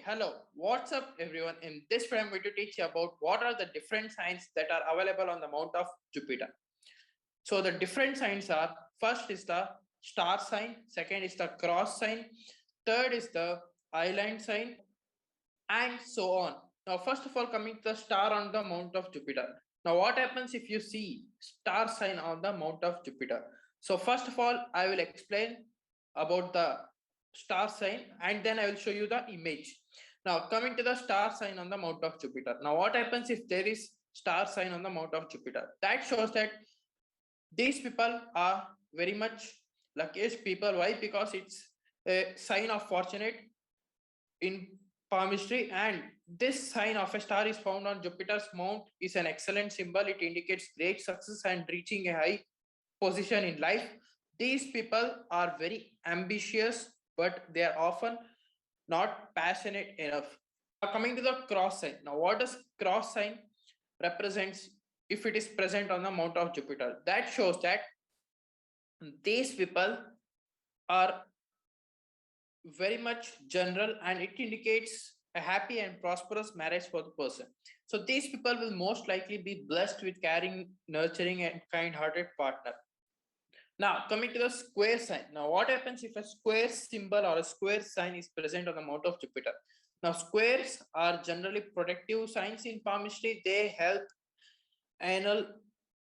Hello, what's up everyone? In this video, I'm going to teach you about what are the different signs that are available on the mount of Jupiter. So the different signs are, first is the star sign, second is the cross sign, third is the island sign, and so on. Now, first of all, coming to the star on the mount of Jupiter. Now, what happens if you see star sign on the mount of Jupiter? So first of all, I will explain about the star sign and then I will show you the image. Now, coming to the star sign on the mount of Jupiter. Now, what happens if there is star sign on the mount of Jupiter? That shows that these people are very much luckiest people. Why? Because it's a sign of fortunate in palmistry, and this sign of a star is found on Jupiter's mount is an excellent symbol. It indicates great success and reaching a high position in life. These people are very ambitious, but they are often not passionate enough. Now, coming to the cross sign. Now, what does cross sign represents if it is present on the mount of Jupiter? That shows that these people are very much general and it indicates a happy and prosperous marriage for the person. So these people will most likely be blessed with caring, nurturing, and kind-hearted partner. Now, coming to the square sign. Now, what happens if a square symbol or a square sign is present on the mount of Jupiter? Now, squares are generally protective signs in palmistry. They help annul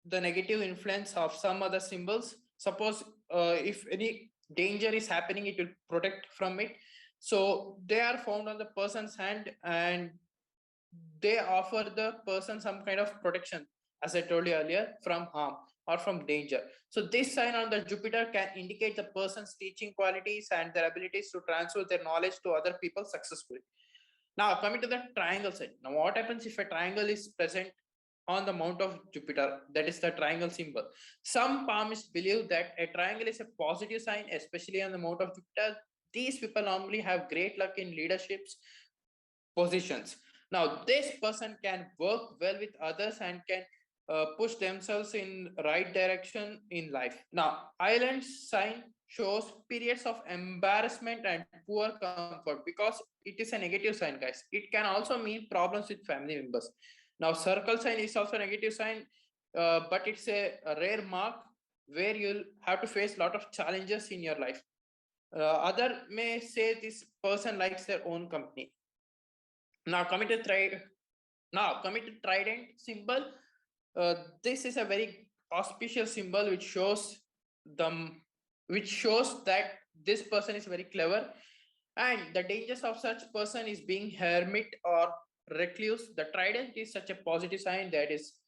the negative influence of some other symbols. Suppose if any danger is happening, it will protect from it. So they are found on the person's hand and they offer the person some kind of protection, as I told you earlier, from harm or from danger. So this sign on the Jupiter can indicate the person's teaching qualities and their abilities to transfer their knowledge to other people successfully. Now, coming to the triangle sign. Now, what happens if a triangle is present on the mount of Jupiter? That is the triangle symbol. Some palmists believe that a triangle is a positive sign, especially on the mount of Jupiter. These people normally have great luck in leaderships positions. Now, this person can work well with others and can push themselves in right direction in life. Now, island sign shows periods of embarrassment and poor comfort because it is a negative sign, guys. It can also mean problems with family members. Now, circle sign is also a negative sign, but it's a rare mark where you'll have to face a lot of challenges in your life. Other may say this person likes their own company. Now coming to trident symbol. This is a very auspicious symbol which shows that this person is very clever, and the dangers of such person is being hermit or recluse. The trident is such a positive sign that is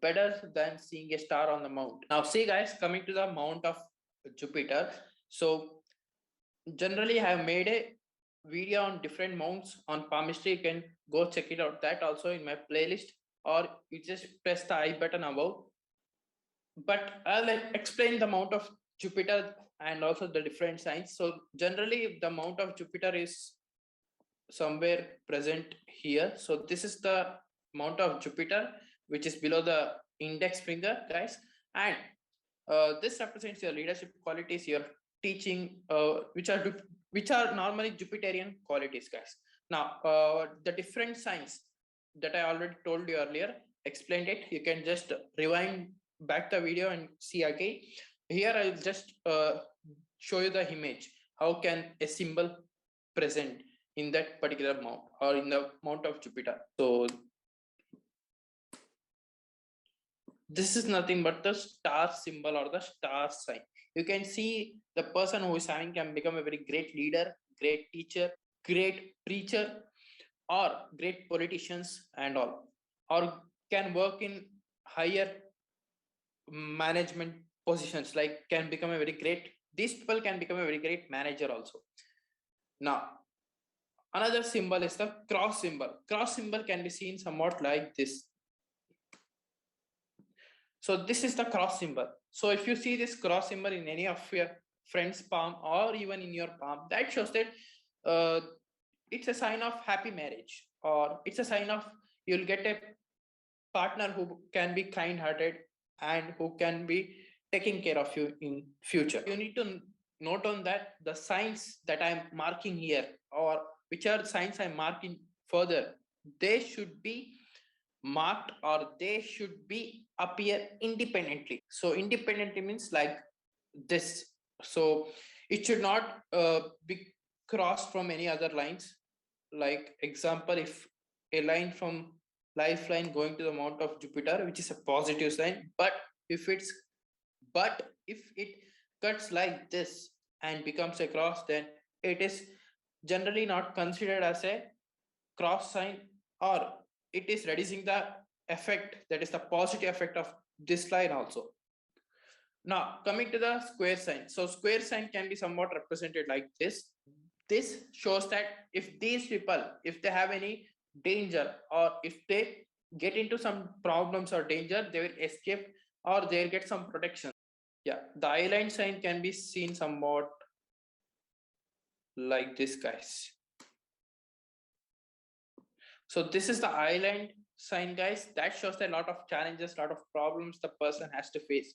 better than seeing a star on the mount. Now see guys, coming to the mount of Jupiter. So generally I have made a video on different mounts on palmistry. You can go check it out, that also in my playlist, or you just press the I button above. But I'll explain the mount of Jupiter and also the different signs. So generally the mount of Jupiter is somewhere present here. So this is the mount of Jupiter, which is below the index finger, guys. And this represents your leadership qualities, your teaching, which are normally Jupiterian qualities, guys. Now, the different signs that I already told you earlier, explained it. You can just rewind back the video and see again. Here I'll just show you the image. How can a symbol present in that particular mount or in the mount of Jupiter? So this is nothing but the star symbol or the star sign. You can see the person who is having can become a very great leader, great teacher, great preacher, or great politicians and all, or can work in higher management positions, like can become a very great, these people can become a very great manager also. Now, another symbol is the cross symbol. Cross symbol can be seen somewhat like this. So this is the cross symbol. So if you see this cross symbol in any of your friend's palm or even in your palm, that shows that it's a sign of happy marriage, or it's a sign of you'll get a partner who can be kind-hearted and who can be taking care of you in future. You need to note on that the signs that I'm marking here, or whichever signs I'm marking further, they should be marked or they should be appear independently. So independently means like this. So it should not be crossed from any other lines. Like example, if a line from lifeline going to the mount of Jupiter, which is a positive sign, but if it cuts like this and becomes a cross, then it is generally not considered as a cross sign, or it is reducing the effect, that is the positive effect of this line also. Now coming to the square sign, so square sign can be somewhat represented like this. This shows that if these people, if they have any danger, or if they get into some problems or danger, they will escape or they'll get some protection. Yeah, the eye line sign can be seen somewhat like this, guys. So this is the island sign, guys. That shows a lot of challenges, lot of problems the person has to face.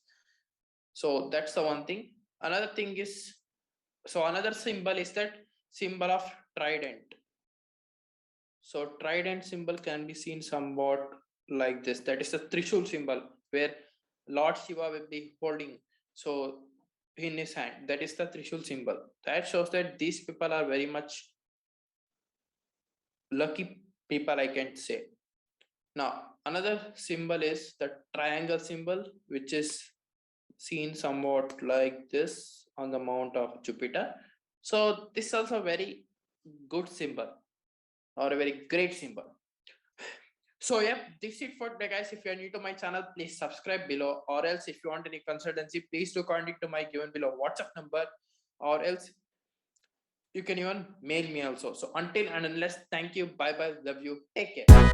So that's the one thing. Another thing is, so another symbol is that symbol of trident. So trident symbol can be seen somewhat like this. That is the Trishul symbol where Lord Shiva will be holding so in his hand. That is the Trishul symbol. That shows that these people are very much lucky people, I can say. Now, another symbol is the triangle symbol, which is seen somewhat like this on the mount of Jupiter. So this is also a very good symbol or a very great symbol. So yeah, this is it for today, guys. If you are new to my channel, please subscribe below, or else if you want any consultancy, please do contact to my given below WhatsApp number, or else you can even mail me also. So until and unless, thank you, bye bye, love you, take care.